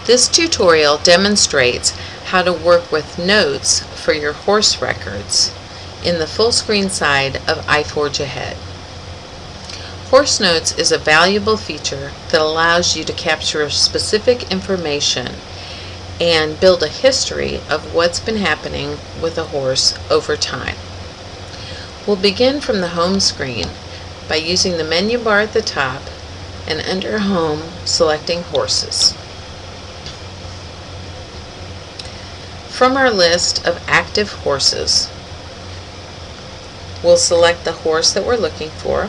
This tutorial demonstrates how to work with notes for your horse records in the full screen side of iForge Ahead. Horse Notes is a valuable feature that allows you to capture specific information and build a history of what's been happening with a horse over time. We'll begin from the home screen by using the menu bar at the top and under Home, selecting Horses. From our list of active horses, we'll select the horse that we're looking for,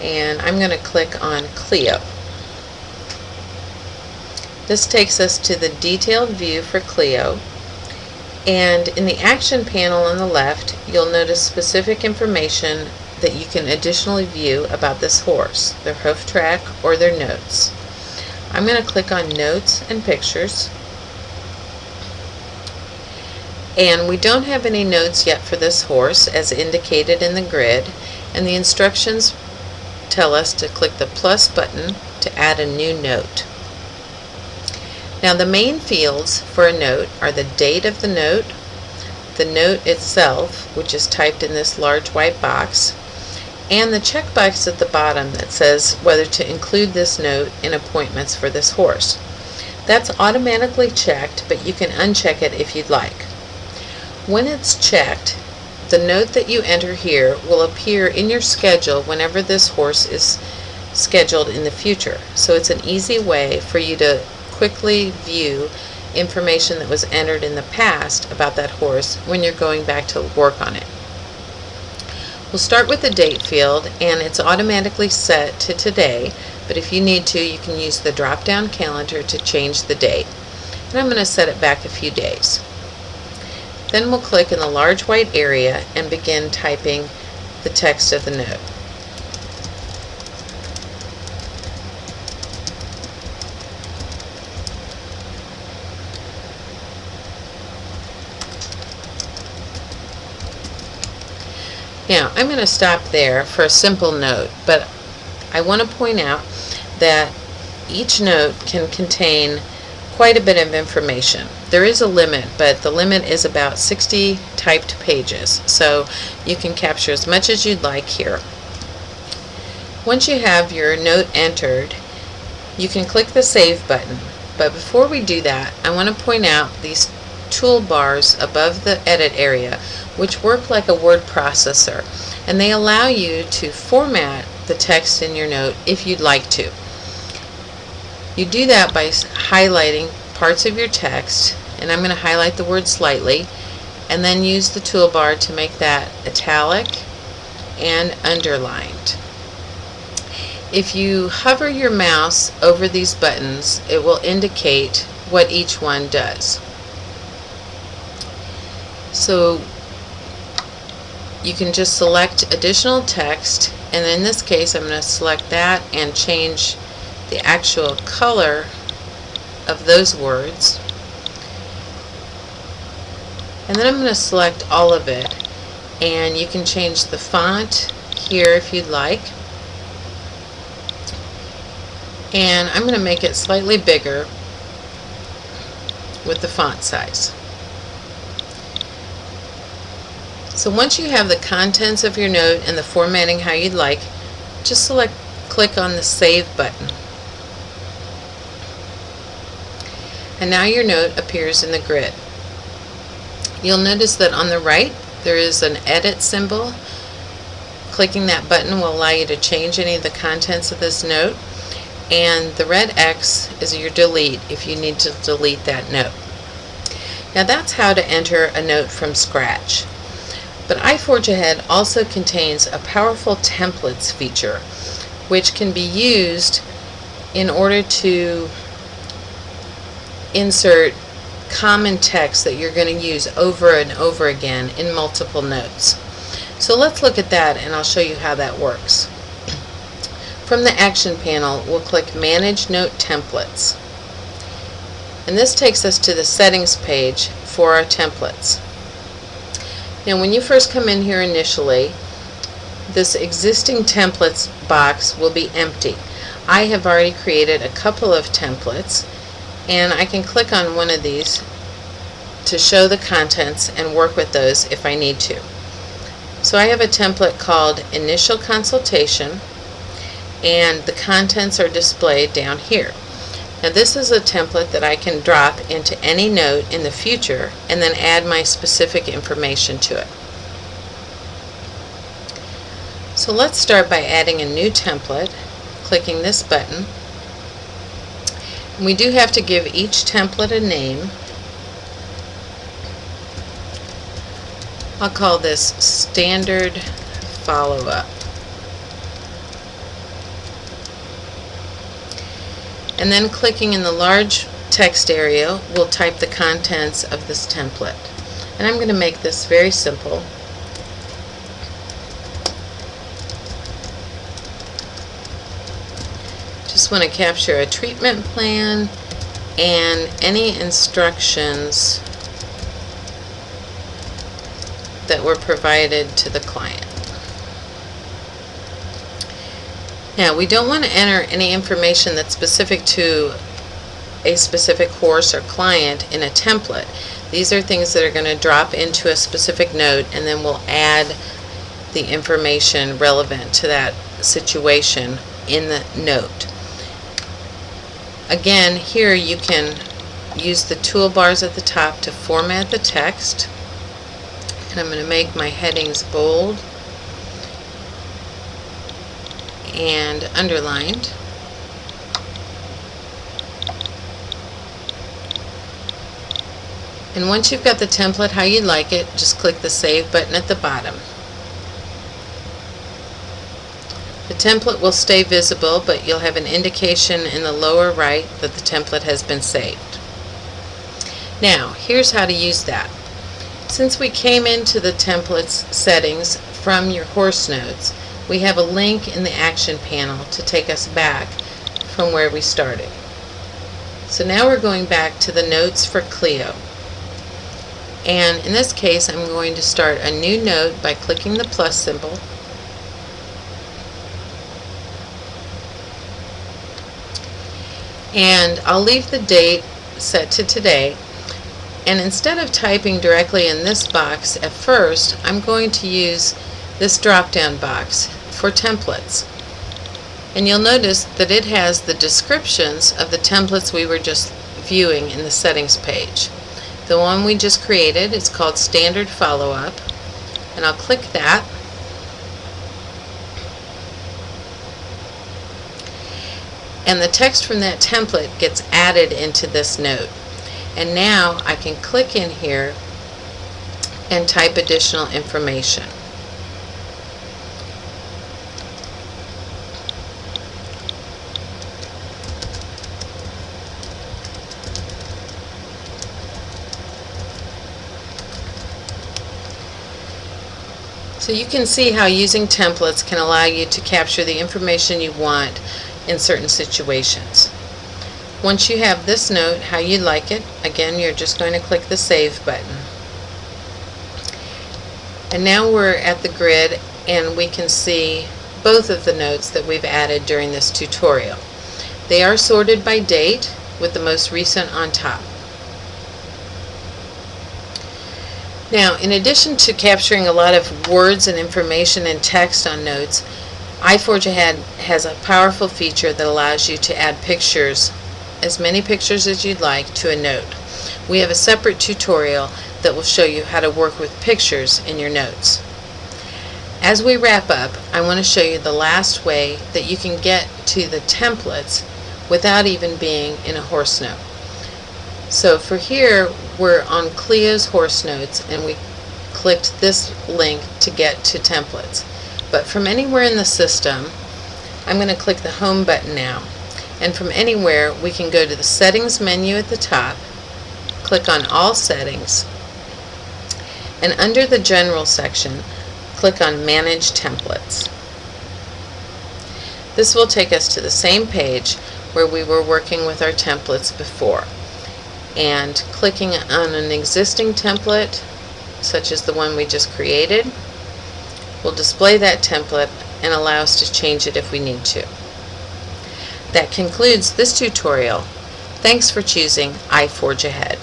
and I'm going to click on Cleo. This takes us to the detailed view for Cleo, and in the action panel on the left you'll notice specific information that you can additionally view about this horse, their hoof track or their notes. I'm going to click on Notes and Pictures, and we don't have any notes yet for this horse as indicated in the grid, and the instructions tell us to click the plus button to add a new note. Now the main fields for a note are the date of the note itself, which is typed in this large white box, and the checkbox at the bottom that says whether to include this note in appointments for this horse. That's automatically checked, but you can uncheck it if you'd like. When it's checked, the note that you enter here will appear in your schedule whenever this horse is scheduled in the future. So it's an easy way for you to quickly view information that was entered in the past about that horse when you're going back to work on it. We'll start with the date field, and it's automatically set to today, but if you need to, you can use the drop-down calendar to change the date. And I'm going to set it back a few days. Then we'll click in the large white area and begin typing the text of the note. Now, I'm going to stop there for a simple note, but I want to point out that each note can contain quite a bit of information. There is a limit, but the limit is about 60 typed pages, so you can capture as much as you'd like here. Once you have your note entered, you can click the Save button. But before we do that, I want to point out these toolbars above the edit area, which work like a word processor, and they allow you to format the text in your note if you'd like to. You do that by highlighting parts of your text, and I'm going to highlight the word slightly, and then use the toolbar to make that italic and underlined. If you hover your mouse over these buttons, it will indicate what each one does. So you can just select additional text, and in this case I'm going to select that and change the actual color of those words, and then I'm going to select all of it, and you can change the font here if you'd like, and I'm going to make it slightly bigger with the font size. So once you have the contents of your note and the formatting how you'd like, just click on the Save button. And now your note appears in the grid. You'll notice that on the right there is an edit symbol. Clicking that button will allow you to change any of the contents of this note, and the red X is your delete if you need to delete that note. Now that's how to enter a note from scratch. But iForge Ahead also contains a powerful templates feature, which can be used in order to insert common text that you're going to use over and over again in multiple notes. So let's look at that, and I'll show you how that works. From the action panel, we'll click Manage Note Templates, and this takes us to the settings page for our templates. Now when you first come in here initially, this existing templates box will be empty. I have already created a couple of templates, and I can click on one of these to show the contents and work with those if I need to. So I have a template called Initial Consultation, and the contents are displayed down here. Now this is a template that I can drop into any note in the future and then add my specific information to it. So let's start by adding a new template, clicking this button. And we do have to give each template a name. I'll call this Standard Follow-Up. And then clicking in the large text area, we'll type the contents of this template. And I'm going to make this very simple. Just want to capture a treatment plan and any instructions that were provided to the client. Now, we don't want to enter any information that's specific to a specific horse or client in a template. These are things that are going to drop into a specific note, and then we'll add the information relevant to that situation in the note. Again, here you can use the toolbars at the top to format the text. And I'm going to make my headings bold and underlined. And once you've got the template how you like it, just click the Save button at the bottom. The template will stay visible, but you'll have an indication in the lower right that the template has been saved. Now, here's how to use that. Since we came into the templates settings from your horse notes, we have a link in the action panel to take us back from where we started. So now we're going back to the notes for Clio. And in this case, I'm going to start a new note by clicking the plus symbol. And I'll leave the date set to today. And instead of typing directly in this box at first, I'm going to use this drop-down box for templates. And you'll notice that it has the descriptions of the templates we were just viewing in the settings page. The one we just created is called Standard Follow-Up, and I'll click that. And the text from that template gets added into this note. And now I can click in here and type additional information. So you can see how using templates can allow you to capture the information you want in certain situations. Once you have this note how you like it, again you're just going to click the Save button. And now we're at the grid and we can see both of the notes that we've added during this tutorial. They are sorted by date with the most recent on top. Now, in addition to capturing a lot of words and information and text on notes, iForge Ahead has a powerful feature that allows you to add pictures, as many pictures as you'd like, to a note. We have a separate tutorial that will show you how to work with pictures in your notes. As we wrap up, I want to show you the last way that you can get to the templates without even being in a horse note. So for here, we're on Clio's horse notes and we clicked this link to get to templates. But from anywhere in the system, I'm going to click the Home button now. And from anywhere, we can go to the Settings menu at the top, click on All Settings, and under the General section, click on Manage Templates. This will take us to the same page where we were working with our templates before. And clicking on an existing template, such as the one we just created, will display that template and allow us to change it if we need to. That concludes this tutorial. Thanks for choosing iForge Ahead.